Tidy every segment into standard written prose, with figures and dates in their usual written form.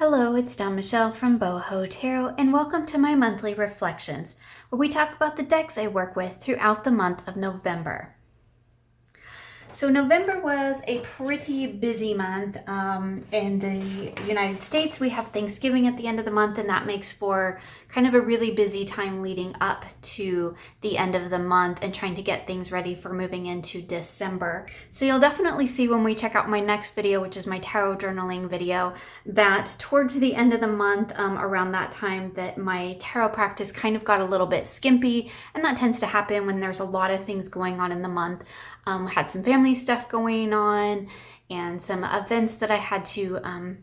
Hello, it's Dawn Michelle from Boho Tarot, and welcome to my monthly reflections, where we talk about the decks I work with throughout the month of November. So November was a pretty busy month. In the United States, we have Thanksgiving at the end of the month, and that makes for kind of a really busy time leading up to the end of the month and trying to get things ready for moving into December. So you'll definitely see when we check out my next video, which is my tarot journaling video, that towards the end of the month, around that time, that my tarot practice kind of got a little bit skimpy, and that tends to happen when there's a lot of things going on in the month. Had some family stuff going on and some events that I had to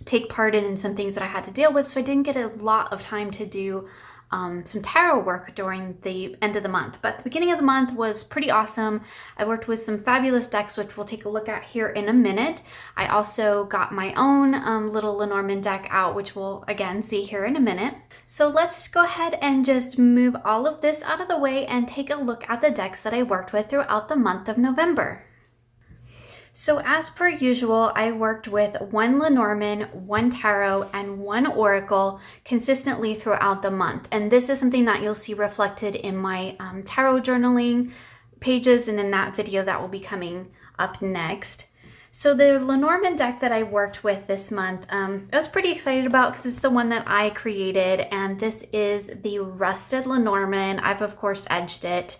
take part in and some things that I had to deal with. So I didn't get a lot of time to do some tarot work during the end of the month. But the beginning of the month was pretty awesome. I worked with some fabulous decks, which we'll take a look at here in a minute. I also got my own little Lenormand deck out, which we'll again see here in a minute. So let's go ahead and just move all of this out of the way and take a look at the decks that I worked with throughout the month of November. So as per usual, I worked with one Lenormand, one tarot, and one oracle consistently throughout the month. And this is something that you'll see reflected in my tarot journaling pages and in that video that will be coming up next. So the Lenormand deck that I worked with this month, I was pretty excited about because it's the one that I created, and this is the Rusted Lenormand. I've of course edged it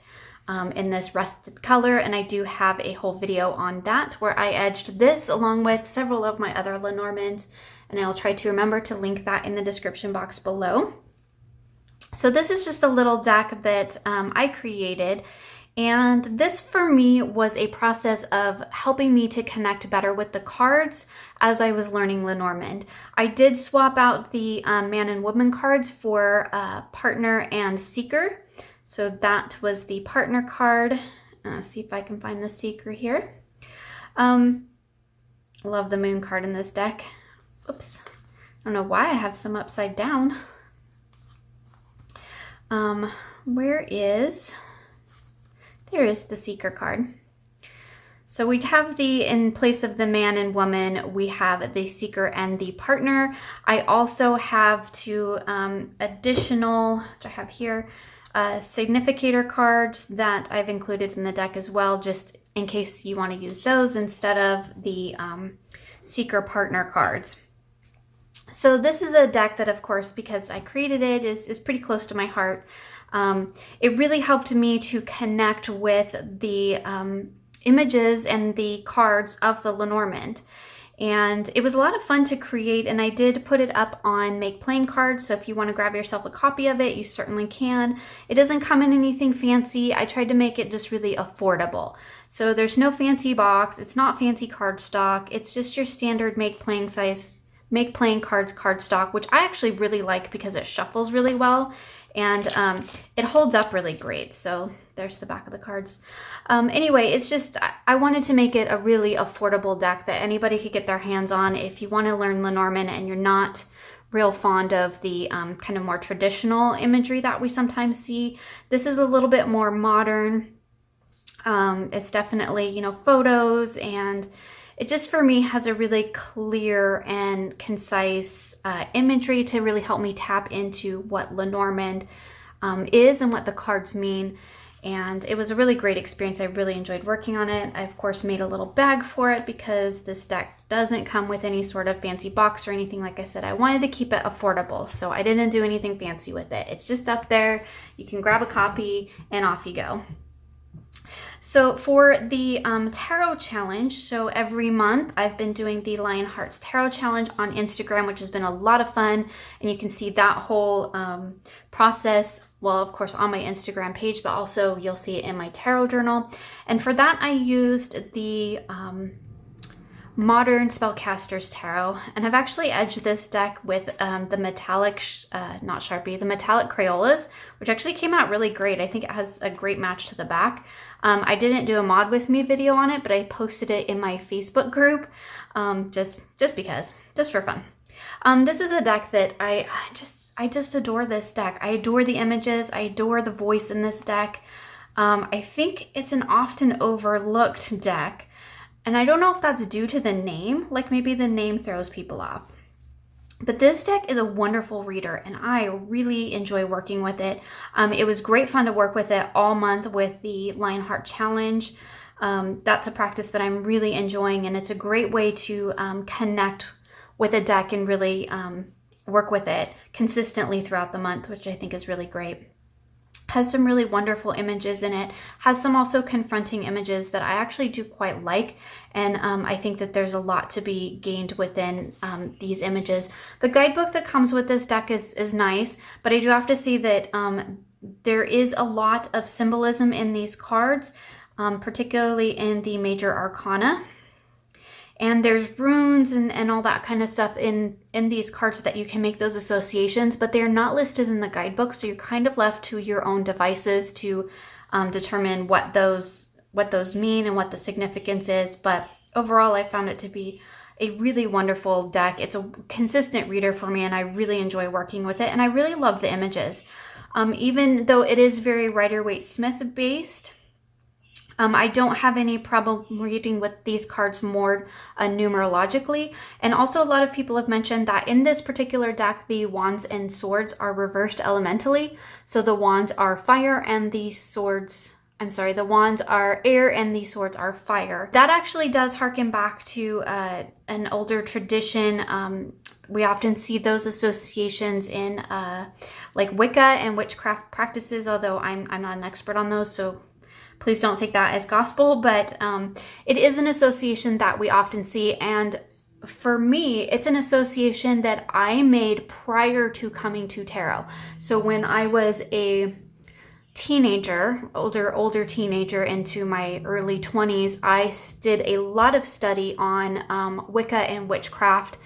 in this rusted color, and I do have a whole video on that where I edged this along with several of my other Lenormands, and I'll try to remember to link that in the description box below. So this is just a little deck that I created. And this for me was a process of helping me to connect better with the cards as I was learning Lenormand. I did swap out the man and woman cards for partner and seeker. So that was the partner card. See if I can find the seeker here. Love the moon card in this deck. Oops. I don't know why I have some upside down. There is the seeker card. So we have in place of the man and woman, we have the seeker and the partner. I also have two additional, which I have here, significator cards that I've included in the deck as well, just in case you want to use those instead of the seeker partner cards. So this is a deck that, of course, because I created it, is pretty close to my heart. It really helped me to connect with the images and the cards of the Lenormand. And it was a lot of fun to create, and I did put it up on Make Playing Cards, so if you want to grab yourself a copy of it, you certainly can. It doesn't come in anything fancy. I tried to make it just really affordable. So there's no fancy box, it's not fancy cardstock, it's just your standard Make Playing Cards cardstock, which I actually really like because it shuffles really well. And it holds up really great. So there's the back of the cards. Anyway, it's just, I wanted to make it a really affordable deck that anybody could get their hands on. If you want to learn Lenormand and you're not real fond of the kind of more traditional imagery that we sometimes see, this is a little bit more modern. It's definitely, photos, and it just, for me, has a really clear and concise imagery to really help me tap into what Lenormand is and what the cards mean. And it was a really great experience. I really enjoyed working on it. I, of course, made a little bag for it because this deck doesn't come with any sort of fancy box or anything. Like I said, I wanted to keep it affordable, so I didn't do anything fancy with it. It's just up there. You can grab a copy and off you go. So for the tarot challenge, so every month I've been doing the Lion Hearts Tarot Challenge on Instagram, which has been a lot of fun. And you can see that whole process, well, of course, on my Instagram page, but also you'll see it in my tarot journal. And for that, I used the Modern Spellcasters Tarot. And I've actually edged this deck with the metallic, not Sharpie, the metallic Crayolas, which actually came out really great. I think it has a great match to the back. I didn't do a mod with me video on it, but I posted it in my Facebook group just because, just for fun. This is a deck that I just adore this deck. I adore the images. I adore the voice in this deck. I think it's an often overlooked deck. And I don't know if that's due to the name, like maybe the name throws people off. But this deck is a wonderful reader, and I really enjoy working with it. It was great fun to work with it all month with the Lionheart Challenge. That's a practice that I'm really enjoying, and it's a great way to connect with a deck and really work with it consistently throughout the month, which I think is really great. Has some really wonderful images in it, has some also confronting images that I actually do quite like, and I think that there's a lot to be gained within these images. The guidebook that comes with this deck is nice, but I do have to say that there is a lot of symbolism in these cards, particularly in the major arcana. And there's runes and all that kind of stuff in these cards that you can make those associations, but they're not listed in the guidebook, so you're kind of left to your own devices to determine what those mean and what the significance is. But overall, I found it to be a really wonderful deck. It's a consistent reader for me, and I really enjoy working with it, and I really love the images. Even though it is very Rider-Waite-Smith based, I don't have any problem reading with these cards more numerologically. And also a lot of people have mentioned that in this particular deck, the wands and swords are reversed elementally. So the wands are fire and the swords, the wands are air and the swords are fire. That actually does harken back to an older tradition. We often see those associations in like Wicca and witchcraft practices, although I'm not an expert on those, so please don't take that as gospel, but it is an association that we often see. And for me, it's an association that I made prior to coming to tarot. So when I was a teenager, older teenager into my early 20s, I did a lot of study on Wicca and witchcraft,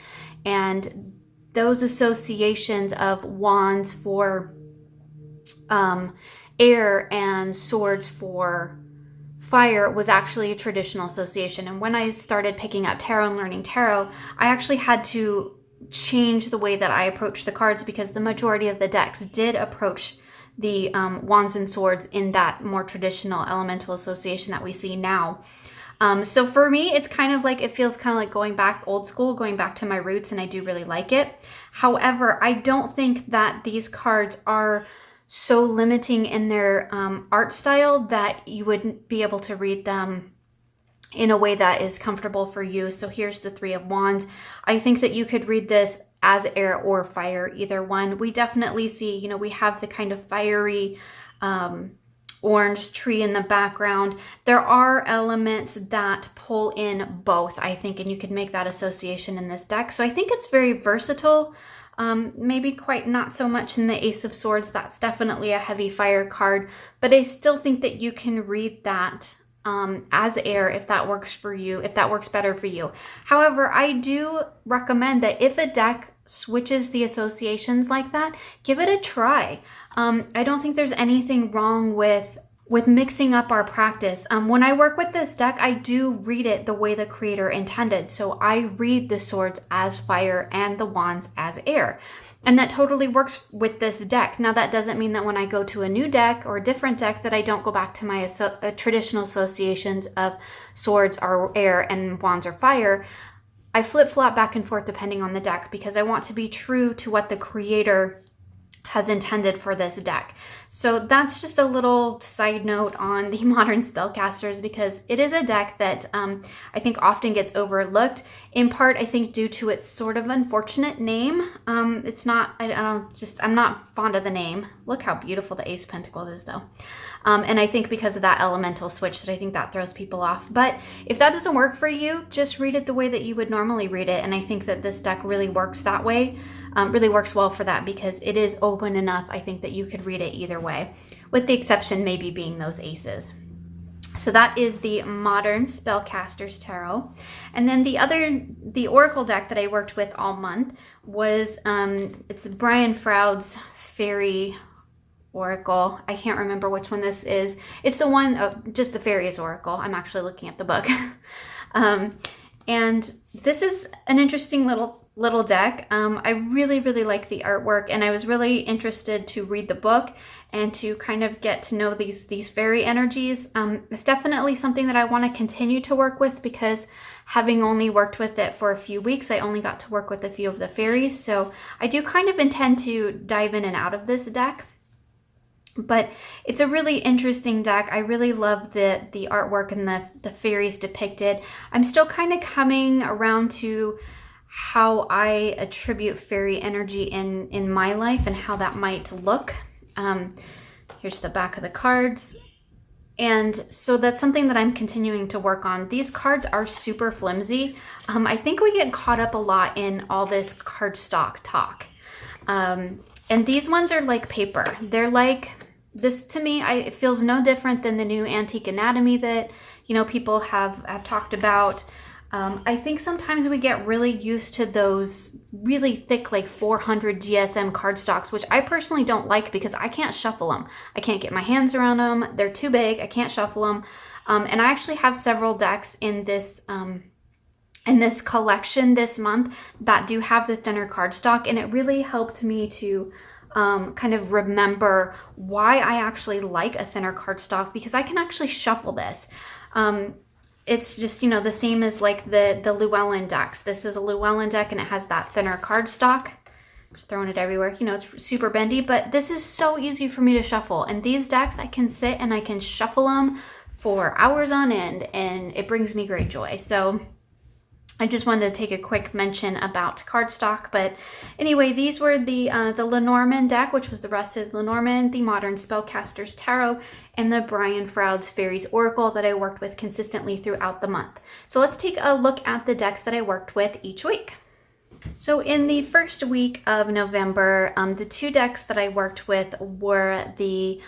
and those associations of wands for air and swords for fire was actually a traditional association. And when I started picking up tarot and learning tarot, I actually had to change the way that I approached the cards, because the majority of the decks did approach the wands and swords in that more traditional elemental association that we see now. So for me, it's kind of like, it feels kind of like going back old school, going back to my roots, and I do really like it. However, I don't think that these cards are so limiting in their art style that you wouldn't be able to read them in a way that is comfortable for you. So here's the Three of Wands. I think that you could read this as air or fire, either one. We definitely see, we have the kind of fiery orange tree in the background. There are elements that pull in both, I think, and you could make that association in this deck. So I think it's very versatile. Maybe quite not so much in the Ace of Swords. That's definitely a heavy fire card, but I still think that you can read that as air if that works for you, if that works better for you. However, I do recommend that if a deck switches the associations like that, give it a try. I don't think there's anything wrong with mixing up our practice. When I work with this deck, I do read it the way the creator intended. So I read the swords as fire and the wands as air. And that totally works with this deck. Now, that doesn't mean that when I go to a new deck or a different deck that I don't go back to my traditional associations of swords are air and wands are fire. I flip-flop back and forth depending on the deck, because I want to be true to what the creator has intended for this deck. So that's just a little side note on the modern spellcasters, because it is a deck that I think often gets overlooked, in part I think due to its sort of unfortunate name. It's not, I'm not fond of the name. Look how beautiful the Ace of Pentacles is though. And I think because of that elemental switch, that I think that throws people off. But if that doesn't work for you, just read it the way that you would normally read it. And I think that this deck really works that way. Really works well for that, because it is open enough, I think, that you could read it either way, with the exception maybe being those aces. So that is the Modern Spellcasters Tarot. And then the Oracle deck that I worked with all month was, it's Brian Froud's Fairy Oracle. I can't remember which one this is. It's the one, just the Fairies Oracle. I'm actually looking at the book. And this is an interesting little little deck. I really, really like the artwork, and I was really interested to read the book and to kind of get to know these fairy energies. It's definitely something that I want to continue to work with, because having only worked with it for a few weeks, I only got to work with a few of the fairies. So I do kind of intend to dive in and out of this deck. But it's a really interesting deck. I really love the artwork and the fairies depicted. I'm still kind of coming around to how I attribute fairy energy in my life and how that might look. Here's the back of the cards. And so that's something that I'm continuing to work on. These cards are super flimsy. I think we get caught up a lot in all this cardstock talk. And these ones are like paper. They're like, this to me, it feels no different than the new Antique Anatomy that, people have talked about. I think sometimes we get really used to those really thick, like 400 GSM cardstocks, which I personally don't like because I can't shuffle them. I can't get my hands around them. They're too big. I can't shuffle them. And I actually have several decks in this collection this month that do have the thinner cardstock, and it really helped me to kind of remember why I actually like a thinner cardstock, because I can actually shuffle this. It's just, the same as like the Llewellyn decks. This is a Llewellyn deck and it has that thinner cardstock. Just throwing it everywhere. It's super bendy, but this is so easy for me to shuffle. And these decks, I can sit and I can shuffle them for hours on end, and it brings me great joy. So I just wanted to take a quick mention about cardstock. But anyway, these were the Lenormand deck, which was the Rusted Lenormand, the Modern Spellcasters Tarot, and the Brian Froud's Fairies Oracle that I worked with consistently throughout the month. So let's take a look at the decks that I worked with each week. So in the first week of November, the two decks that I worked with were the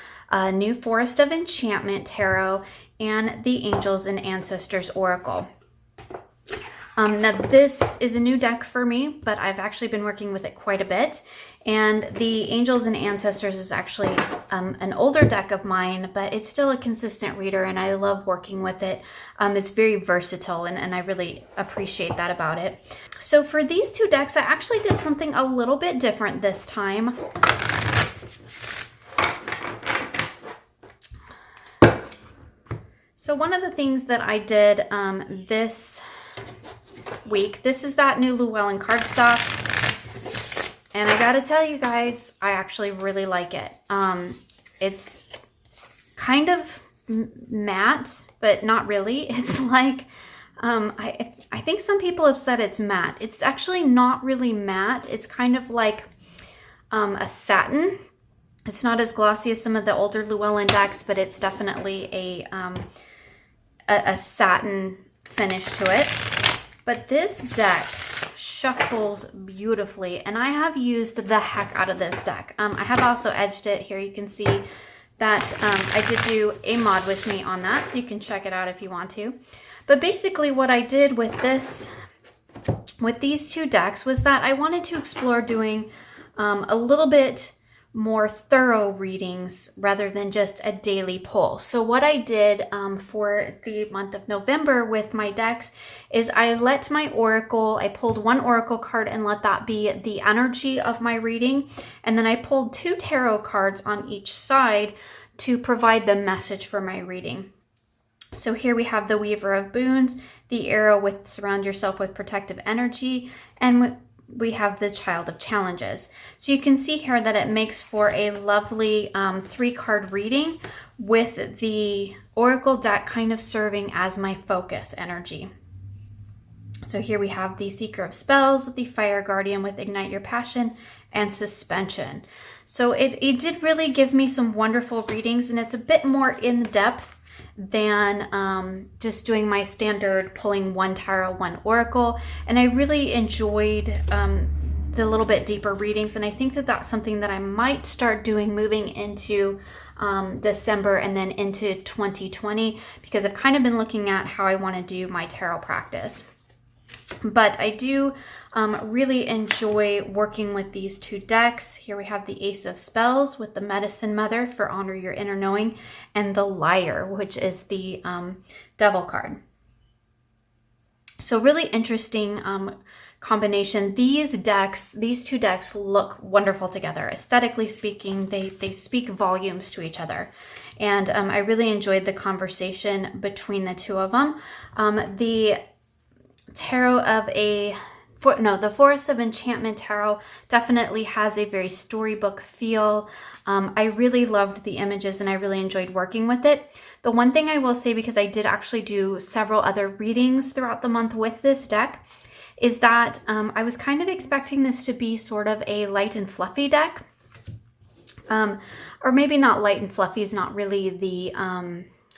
New Forest of Enchantment Tarot and the Angels and Ancestors Oracle. Now this is a new deck for me, but I've actually been working with it quite a bit. And the Angels and Ancestors is actually an older deck of mine, but it's still a consistent reader, and I love working with it. It's very versatile, and I really appreciate that about it. So for these two decks, I actually did something a little bit different this time. So one of the things that I did this week, this is that new Llewellyn cardstock, and I gotta tell you guys, I actually really like it. It's kind of matte, but not really. It's like I think some people have said it's matte. It's actually not really matte. It's kind of like a satin. It's not as glossy as some of the older Llewellyn decks, but it's definitely a satin finish to it. But this deck shuffles beautifully, and I have used the heck out of this deck. I have also edged it. Here you can see that I did do a mod with me on that, so you can check it out if you want to. But basically what I did with these two decks was that I wanted to explore doing a little bit more thorough readings rather than just a daily pull. So what I did for the month of November with my decks is I let my oracle, I pulled one oracle card and let that be the energy of my reading. And then I pulled two tarot cards on each side to provide the message for my reading. So here we have the Weaver of Boons, the arrow with surround yourself with protective energy, and we have the Child of Challenges. So you can see here that it makes for a lovely 3-card reading with the Oracle deck kind of serving as my focus energy. So here we have the Seeker of Spells, the Fire Guardian with Ignite Your Passion, and Suspension. So it did really give me some wonderful readings, and it's a bit more in depth than just doing my standard pulling one tarot, one oracle. And I really enjoyed the little bit deeper readings, and I think that that's something that I might start doing moving into December and then into 2020, because I've kind of been looking at how I want to do my tarot practice. But I do really enjoy working with these two decks. Here we have the Ace of Spells with the Medicine Mother for Honor Your Inner Knowing, and the Liar, which is the Devil card. So really interesting combination. These two decks look wonderful together. Aesthetically speaking, they speak volumes to each other. And I really enjoyed the conversation between the two of them. The Forest of Enchantment Tarot definitely has a very storybook feel. I really loved the images and I really enjoyed working with it. The one thing I will say, because I did actually do several other readings throughout the month with this deck, is that I was kind of expecting this to be sort of a light and fluffy deck. Or maybe not light and fluffy is not really the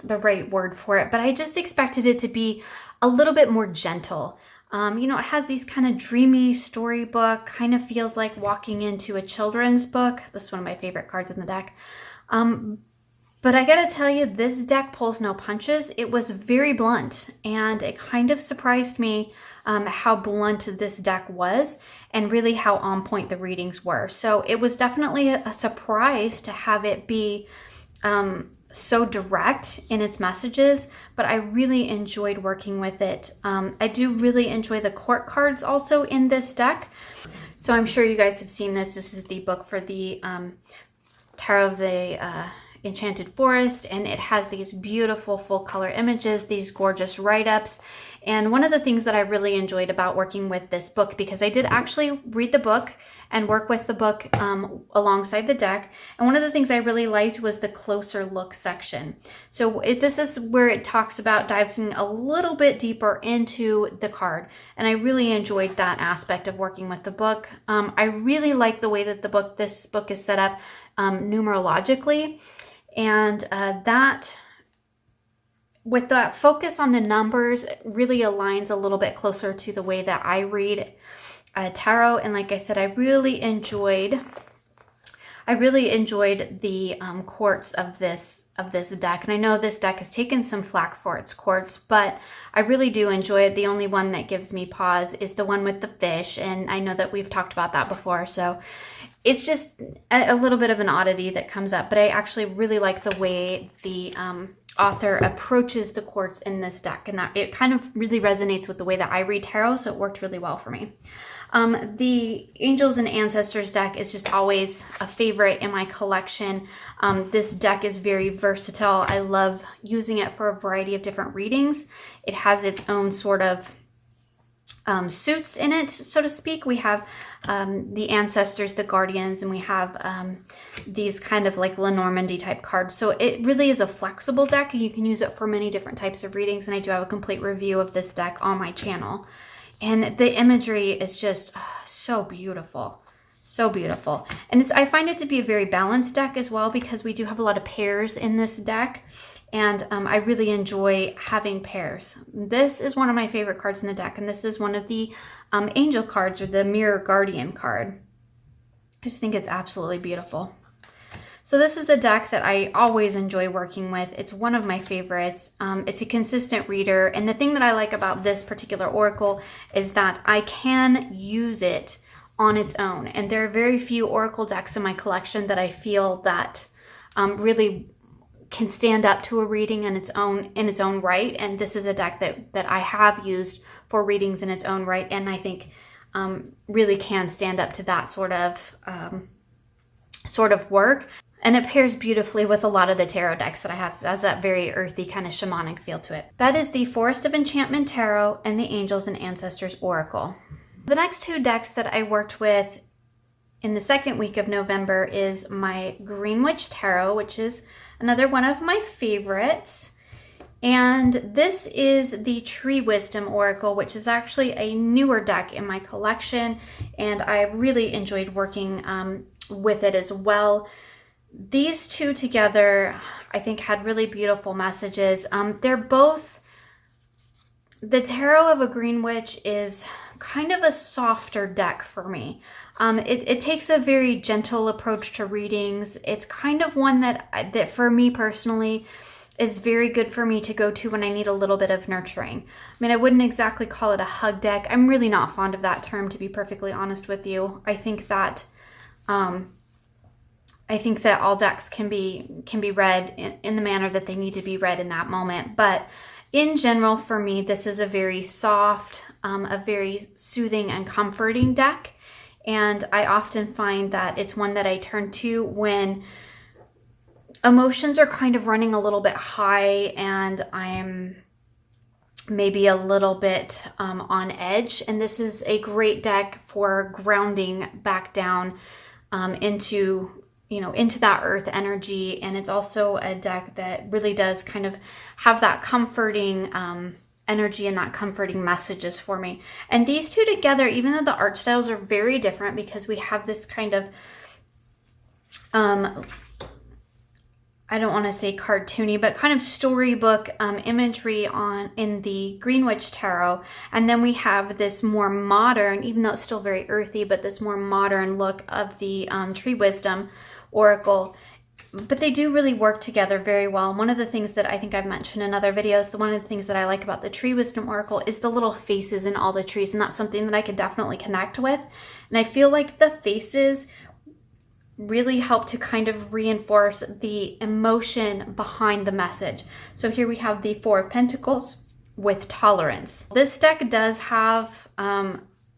right word for it, but I just expected it to be a little bit more gentle. It has these kind of dreamy storybook, kind of feels like walking into a children's book. This is one of my favorite cards in the deck. But I gotta tell you, this deck pulls no punches. It was very blunt, and it kind of surprised me how blunt this deck was and really how on point the readings were. So it was definitely a surprise to have it be so direct in its messages, but I really enjoyed working with it. I do really enjoy the court cards also in this deck. So I'm sure you guys have seen this. This is the book for the Tarot of the Enchanted Forest, and it has these beautiful full color images, these gorgeous write-ups. And one of the things that I really enjoyed about working with this book, because I did actually read the book and work with the book alongside the deck, and one of the things I really liked was the closer look section. So this is where it talks about diving a little bit deeper into the card, and I really enjoyed that aspect of working with the book. I really like the way that this book is set up numerologically, and that with that focus on the numbers really aligns a little bit closer to the way that I read tarot. And like I said, I really enjoyed the quartz of this deck. And I know this deck has taken some flack for its quartz, but I really do enjoy it. The only one that gives me pause is the one with the fish, and I know that we've talked about that before, so it's just a little bit of an oddity that comes up. But I actually really like the way the author approaches the quartz in this deck, and that it kind of really resonates with the way that I read tarot, so it worked really well for me. The Angels and Ancestors deck is just always a favorite in my collection. This deck is very versatile. I love using it for a variety of different readings. It has its own sort of suits in it, so to speak. We have the Ancestors, the Guardians, and we have these kind of like Lenormand type cards. So it really is a flexible deck, and you can use it for many different types of readings, and I do have a complete review of this deck on my channel. And the imagery is just so beautiful. So beautiful. And I find it to be a very balanced deck as well, because we do have a lot of pairs in this deck. And I really enjoy having pairs. This is one of my favorite cards in the deck, and this is one of the angel cards, or the Mirror Guardian card. I just think it's absolutely beautiful. So this is a deck that I always enjoy working with. It's one of my favorites. It's a consistent reader, and the thing that I like about this particular oracle is that I can use it on its own. And there are very few oracle decks in my collection that I feel that really can stand up to a reading in its own right. And this is a deck that I have used for readings in its own right, and I think really can stand up to that sort of work. And it pairs beautifully with a lot of the tarot decks that I have. It has that very earthy kind of shamanic feel to it. That is the Forest of Enchantment Tarot and the Angels and Ancestors Oracle. The next two decks that I worked with in the second week of November is my Green Witch Tarot, which is another one of my favorites. And this is the Tree Wisdom Oracle, which is actually a newer deck in my collection, and I really enjoyed working with it as well. These two together, I think, had really beautiful messages. They're both, the Tarot of a Green Witch is kind of a softer deck for me. It takes a very gentle approach to readings. It's kind of one that for me personally is very good for me to go to when I need a little bit of nurturing. I mean, I wouldn't exactly call it a hug deck. I'm really not fond of that term, to be perfectly honest with you. I think that all decks can be read in the manner that they need to be read in that moment. But In general, for me, this is a very soft, a very soothing and comforting deck. And I often find that it's one that I turn to when emotions are kind of running a little bit high and I'm maybe a little bit on edge. And this is a great deck for grounding back down into that earth energy. And it's also a deck that really does kind of have that comforting energy and that comforting messages for me. And these two together, even though the art styles are very different, because we have this kind of I don't want to say cartoony, but kind of storybook imagery in the Greenwich Tarot. And then we have this more modern, even though it's still very earthy, but this more modern look of the Tree Wisdom Oracle. But they do really work together very well. And one of the things that I think I've mentioned in other videos, one of the things that I like about the Tree Wisdom Oracle is the little faces in all the trees. And that's something that I could definitely connect with. And I feel like the faces really help to kind of reinforce the emotion behind the message. So here we have the Four of Pentacles with tolerance. This deck does have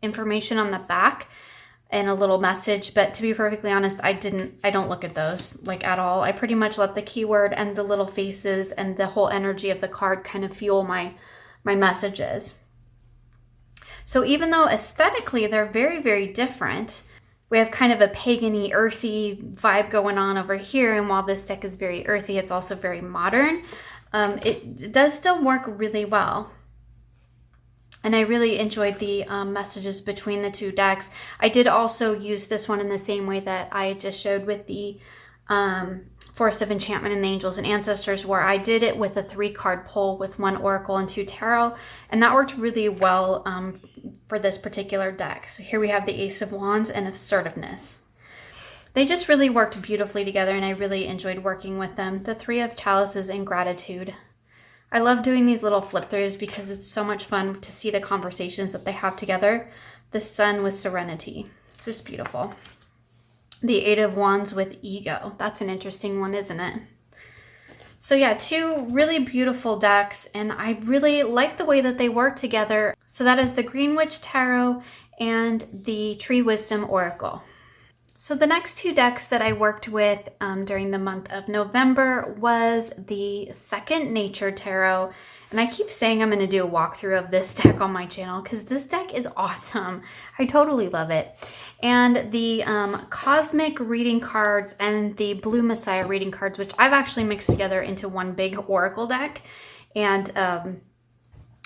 information on the back and a little message, but to be perfectly honest, I don't look at those like at all. I pretty much let the keyword and the little faces and the whole energy of the card kind of fuel my messages. So even though aesthetically they're very, very different, we have kind of a pagan-y, earthy vibe going on over here. And while this deck is very earthy, it's also very modern. It does still work really well. And I really enjoyed the messages between the two decks. I did also use this one in the same way that I just showed with the Forest of Enchantment and the Angels and Ancestors, where I did it with a 3-card pull with 1 Oracle and 2 Tarot. And that worked really well for this particular deck. So here we have the Ace of Wands and Assertiveness. They just really worked beautifully together, and I really enjoyed working with them. The Three of Chalices and Gratitude. I love doing these little flip throughs because it's so much fun to see the conversations that they have together. The Sun with Serenity. It's just beautiful. The Eight of Wands with Ego. That's an interesting one, isn't it? So yeah, 2 really beautiful decks, and I really like the way that they work together. So that is the Greenwich Tarot and the Tree Wisdom Oracle. So the next 2 decks that I worked with during the month of November was the Second Nature Tarot. And I keep saying I'm going to do a walkthrough of this deck on my channel because this deck is awesome. I totally love it. And the Cosmic reading cards and the Blue Messiah reading cards, which I've actually mixed together into one big oracle deck. And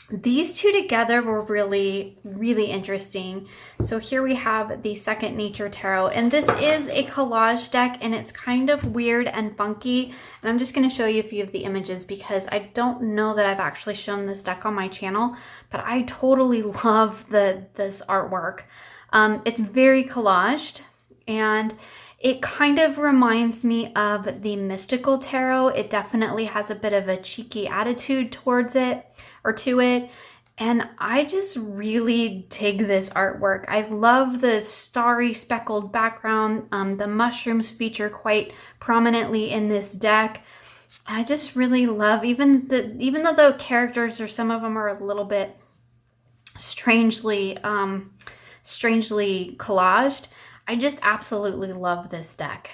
these 2 together were really, really interesting. So here we have the Second Nature Tarot, and this is a collage deck, and it's kind of weird and funky. And I'm just going to show you a few of the images because I don't know that I've actually shown this deck on my channel, but I totally love this artwork. It's very collaged, and it kind of reminds me of the Mystical Tarot. It definitely has a bit of a cheeky attitude towards it, or to it. And I just really dig this artwork. I love the starry speckled background. The mushrooms feature quite prominently in this deck. I just really love, even though the characters, or some of them are a little bit strangely collaged, I just absolutely love this deck.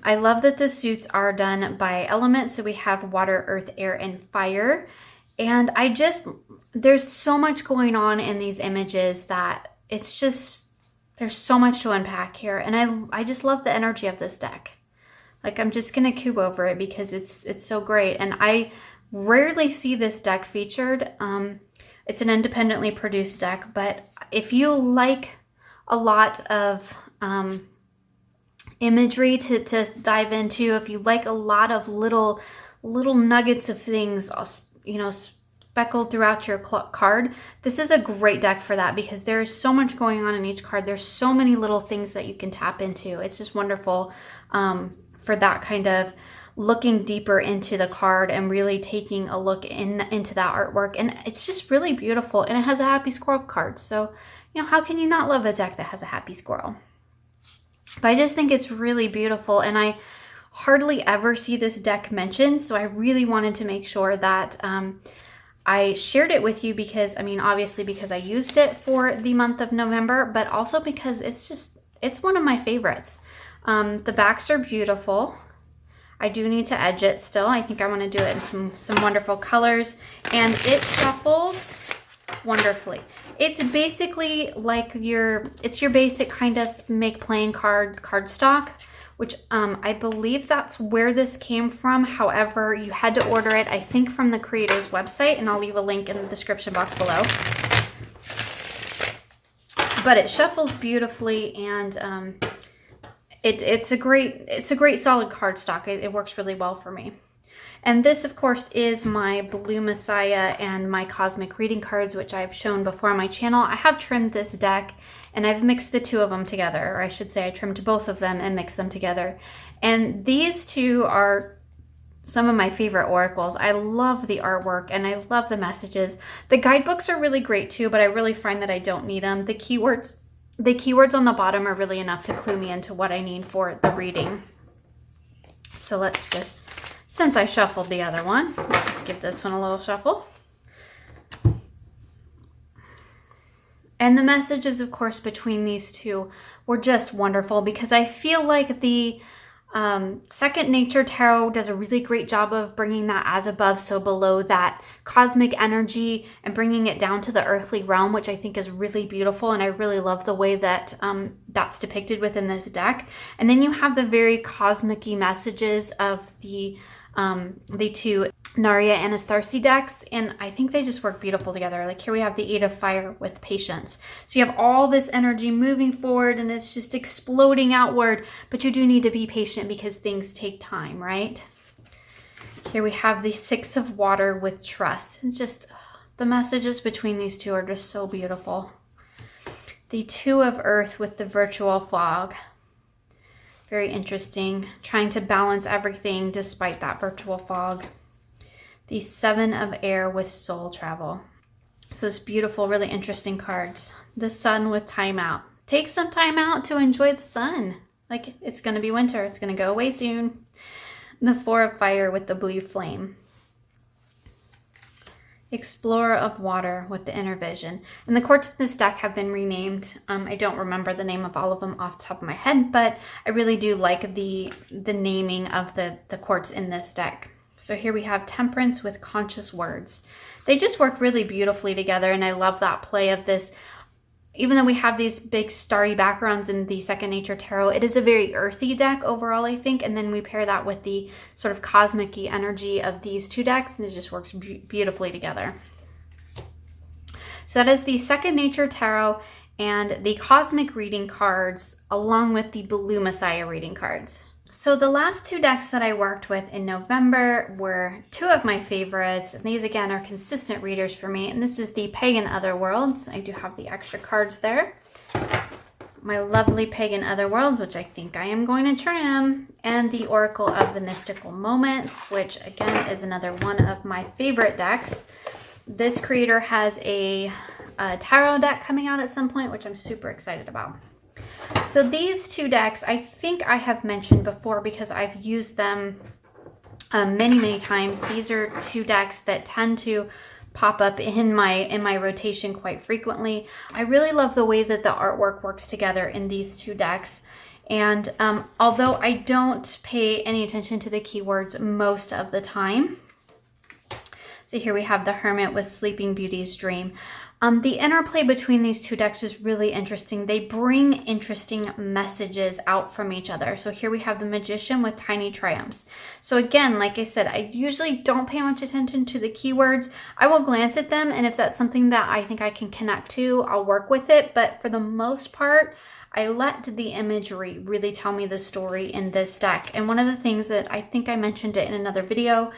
I love that the suits are done by element. So we have water, earth, air, and fire. And there's so much going on in these images that it's just, there's so much to unpack here. And I just love the energy of this deck. Like, I'm just going to cube over it because it's so great. And I rarely see this deck featured. It's an independently produced deck, but if you like a lot of imagery to dive into, if you like a lot of little nuggets of things, speckled throughout your card, this is a great deck for that because there is so much going on in each card. There's so many little things that you can tap into. It's just wonderful for that kind of looking deeper into the card and really taking a look into that artwork. And it's just really beautiful. And it has a happy squirrel card. So, how can you not love a deck that has a happy squirrel? But I just think it's really beautiful. And I hardly ever see this deck mentioned, so I really wanted to make sure that I shared it with you because, I mean, obviously because I used it for the month of November, but also because it's one of my favorites. The backs are beautiful. I do need to edge it still. I think I want to do it in some wonderful colors, and it shuffles wonderfully. It's basically like your basic kind of make playing cardstock, which I believe that's where this came from. However, you had to order it, I think, from the creator's website, and I'll leave a link in the description box below. But it shuffles beautifully, and it's a great solid cardstock. It works really well for me. And this, of course, is my Blue Messiah and my Cosmic Reading cards, which I've shown before on my channel. I have trimmed this deck, and I've mixed the two of them together, or I should say I trimmed both of them and mixed them together. And these two are some of my favorite oracles. I love the artwork, and I love the messages. The guidebooks are really great too, but I really find that I don't need them. The keywords on the bottom are really enough to clue me into what I need for the reading. So let's just, since I shuffled the other one, let's just give this one a little shuffle. And the messages, of course, between these two were just wonderful, because I feel like the Second Nature Tarot does a really great job of bringing that as above, so below, that cosmic energy, and bringing it down to the earthly realm, which I think is really beautiful. And I really love the way that that's depicted within this deck. And then you have the very cosmic-y messages of the two Naria and Astarcy decks, and I think they just work beautiful together. Like here we have the Eight of Fire with Patience. So you have all this energy moving forward, and it's just exploding outward, but you do need to be patient because things take time, right? Here we have the Six of Water with Trust. And just the messages between these two are just so beautiful. The Two of Earth with the Virtual Fog. Very interesting. Trying to balance everything despite that virtual fog. The Seven of Air with Soul Travel. So it's beautiful, really interesting cards. The Sun with Time Out. Take some time out to enjoy the sun. Like, it's going to be winter. It's going to go away soon. The Four of Fire with the Blue Flame. Explorer of Water with the Inner Vision. And the quartz in this deck have been renamed. I don't remember the name of all of them off the top of my head, but I really do like the naming of the quartz in this deck. So here we have Temperance with Conscious Words. They just work really beautifully together, and I love that play of this. Even though we have these big starry backgrounds in the Second Nature Tarot, it is a very earthy deck overall, I think. And then we pair that with the sort of cosmic-y energy of these two decks, and it just works beautifully together. So that is the Second Nature Tarot and the Cosmic Reading cards, along with the Blue Messiah reading cards. So the last two decks that I worked with in November were two of my favorites. And these, again, are consistent readers for me. And this is the Pagan Otherworlds. I do have the extra cards there. My lovely Pagan Otherworlds, which I think I am going to trim. And the Oracle of the Mystical Moments, which, again, is another one of my favorite decks. This creator has a tarot deck coming out at some point, which I'm super excited about. So these two decks, I think I have mentioned before because I've used them many times. These are two decks that tend to pop up in my rotation quite frequently. I really love the way that the artwork works together in these two decks. And although I don't pay any attention to the keywords most of the time. So here we have the Hermit with Sleeping Beauty's Dream. The interplay between these two decks is really interesting. They bring interesting messages out from each other. So here we have the Magician with Tiny Triumphs. So again, like I said, I usually don't pay much attention to the keywords. I will glance at them, and if that's something that I think I can connect to, I'll work with it. But for the most part, I let the imagery really tell me the story in this deck. And one of the things that I think I mentioned it in another video,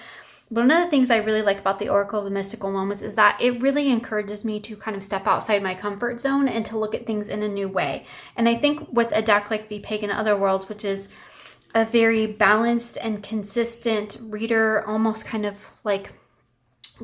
one of the things I really like about the Oracle of the Mystical Moments is that it really encourages me to kind of step outside my comfort zone and to look at things in a new way. And I think with a deck like the Pagan Otherworlds, which is a very balanced and consistent reader, almost kind of like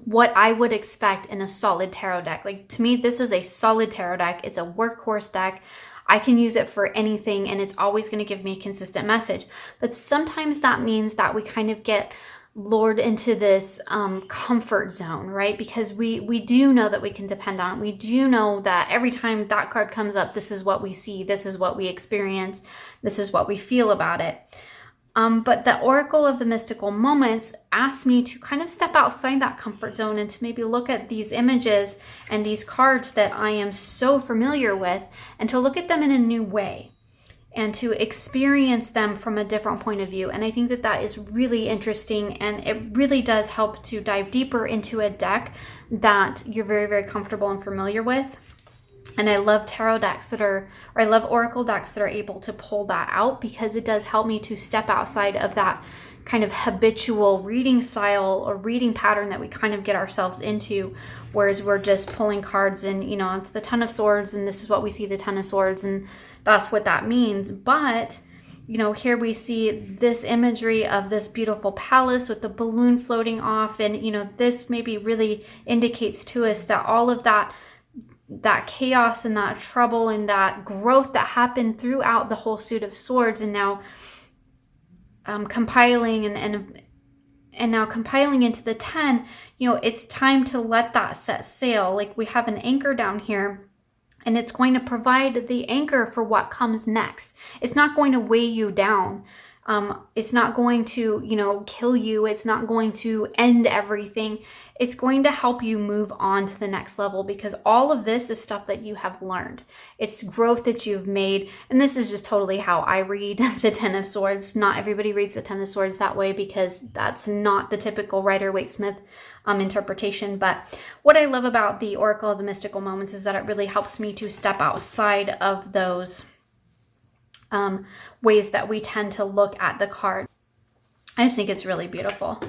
what I would expect in a solid tarot deck. Like, to me, this is a solid tarot deck. It's a workhorse deck. I can use it for anything and it's always going to give me a consistent message. But sometimes that means that we kind of get lured into this comfort zone, right? Because we do know that we can depend on it. We do know that every time that card comes up, this is what we see, this is what we experience, this is what we feel about it. But the Oracle of the Mystical Moments asked me to kind of step outside that comfort zone and to maybe look at these images and these cards that I am so familiar with, and to look at them in a new way and to experience them from a different point of view. And I think that that is really interesting, and it really does help to dive deeper into a deck that you're very, very comfortable and familiar with. And I love tarot decks I love oracle decks that are able to pull that out, because it does help me to step outside of that kind of habitual reading style or reading pattern that we kind of get ourselves into, whereas we're just pulling cards and, it's the Ten of Swords and this is what we see, the Ten of Swords, and that's what that means. But, here we see this imagery of this beautiful palace with the balloon floating off, and, this maybe really indicates to us that all of that chaos and that trouble and that growth that happened throughout the whole suit of swords, and now compiling and now compiling into the 10, it's time to let that set sail. Like, we have an anchor down here, and it's going to provide the anchor for what comes next. It's not going to weigh you down. It's not going to, kill you. It's not going to end everything. It's going to help you move on to the next level, because all of this is stuff that you have learned. It's growth that you've made. And this is just totally how I read the Ten of Swords. Not everybody reads the Ten of Swords that way, because that's not the typical Rider-Waite-Smith interpretation. But what I love about the Oracle of the Mystical Moments is that it really helps me to step outside of those ways that we tend to look at the card. I just think it's really beautiful.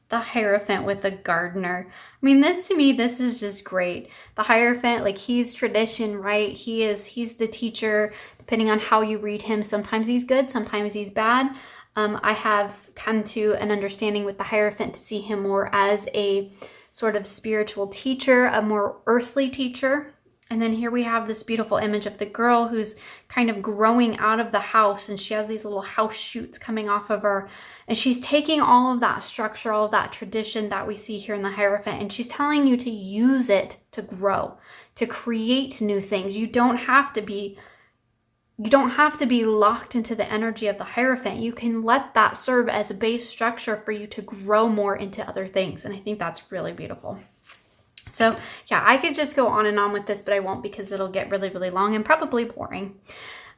The Hierophant with the gardener. I mean, this is just great. The Hierophant, like, he's tradition, right? He's the teacher, depending on how you read him. Sometimes he's good, sometimes he's bad. I have come to an understanding with the Hierophant to see him more as a sort of spiritual teacher, a more earthly teacher. And then here we have this beautiful image of the girl who's kind of growing out of the house, and she has these little house shoots coming off of her. And she's taking all of that structure, all of that tradition that we see here in the Hierophant, and she's telling you to use it to grow, to create new things. You don't have to be locked into the energy of the Hierophant. You can let that serve as a base structure for you to grow more into other things. And I think that's really beautiful. So yeah, I could just go on and on with this, but I won't, because it'll get really, really long and probably boring.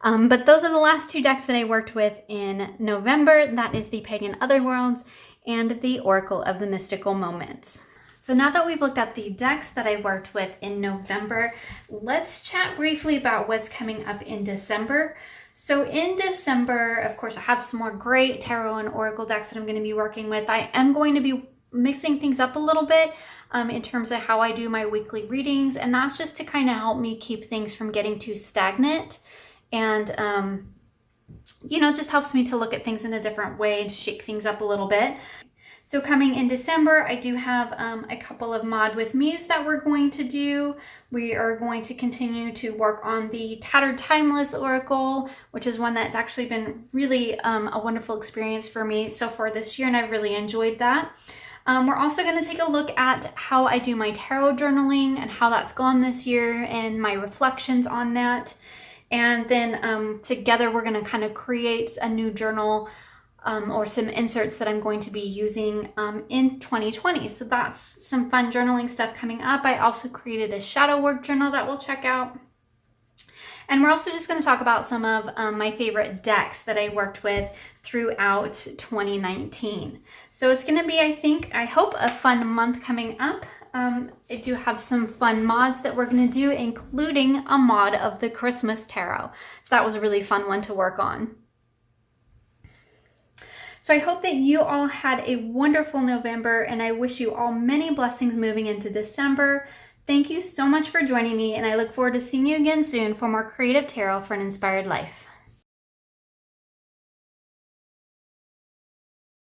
But those are the last two decks that I worked with in November. That is the Pagan Otherworlds and the Oracle of the Mystical Moments. So now that we've looked at the decks that I worked with in November, let's chat briefly about what's coming up in December. So in December, of course, I have some more great tarot and oracle decks that I'm going to be working with. I am going to be mixing things up a little bit in terms of how I do my weekly readings, and that's just to kind of help me keep things from getting too stagnant, and just helps me to look at things in a different way and shake things up a little bit. So coming in December, I do have a couple of mod with me's that we're going to do. We are going to continue to work on the Tattered Timeless Oracle, which is one that's actually been really a wonderful experience for me so far this year, and I've really enjoyed that. We're also going to take a look at how I do my tarot journaling and how that's gone this year and my reflections on that. And then together we're going to kind of create a new journal or some inserts that I'm going to be using in 2020. So that's some fun journaling stuff coming up. I also created a shadow work journal that we'll check out. And we're also just going to talk about some of my favorite decks that I worked with throughout 2019. So it's going to be, I hope, a fun month coming up. I do have some fun mods that we're going to do, including a mod of the Christmas Tarot. So that was a really fun one to work on. So I hope that you all had a wonderful November, and I wish you all many blessings moving into December. Thank you so much for joining me, and I look forward to seeing you again soon for more creative tarot for an inspired life.